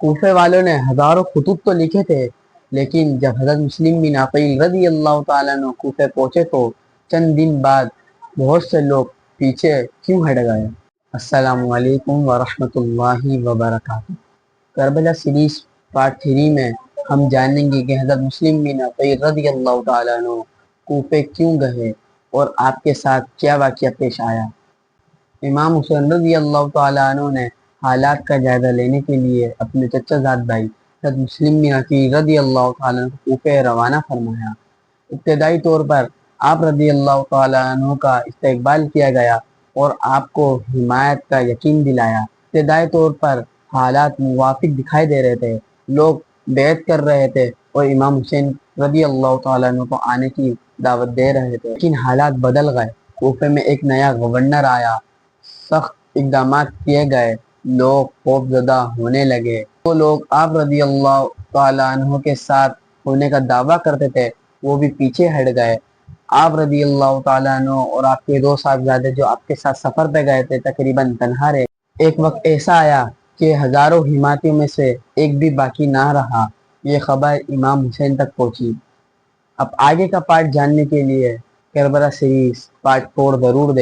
کوفے والوں نے ہزاروں خطوط تو لکھے تھے، لیکن جب حضرت مسلم بن عقیل رضی اللہ تعالیٰ عنہ کوفے پہنچے تو چند دن بعد بہت سے لوگ پیچھے کیوں ہٹ گئے۔ السلام علیکم ورحمۃ اللہ وبرکاتہ۔ کربلا سیریز پارٹ 3 میں ہم جانیں گے کہ حضرت مسلم بن عقیل رضی اللہ تعالیٰ عنہ کوفے کیوں گئے اور آپ کے ساتھ کیا واقعہ پیش آیا۔ امام حسین رضی اللہ تعالیٰ عنہ نے حالات کا جائزہ لینے کے لیے اپنے چچا زاد بھائی حضرت مسلم بن عقیل رضی اللہ تعالیٰ عنہ کو کوفے روانہ فرمایا۔ ابتدائی طور پر آپ رضی اللہ تعالیٰ عنہ کا استقبال کیا گیا اور آپ کو حمایت کا یقین دلایا۔ ابتدائی طور پر حالات موافق دکھائی دے رہے تھے، لوگ بیعت کر رہے تھے اور امام حسین رضی اللہ تعالیٰ عنہ کو آنے کی دعوت دے رہے تھے، لیکن حالات بدل گئے۔ کوفے میں ایک نیا گورنر آیا، سخت اقدامات کیے گئے، لوگ خوف زدہ ہونے لگے۔ وہ لوگ آپ رضی اللہ تعالیٰ عنہ کے ساتھ ہونے کا دعویٰ کرتے تھے وہ بھی پیچھے ہٹ گئے۔ آپ رضی اللہ تعالیٰ عنہ اور آپ کے دو صاحبزادے جو آپ کے ساتھ سفر پہ گئے تھے تقریباً تنہا رہے۔ ایک وقت ایسا آیا کہ ہزاروں حمایتیوں میں سے ایک بھی باقی نہ رہا۔ یہ خبر امام حسین تک پہنچی۔ اب آگے کا پارٹ جاننے کے لیے کربلا سیریز پارٹ 4 ضرور دیکھیں۔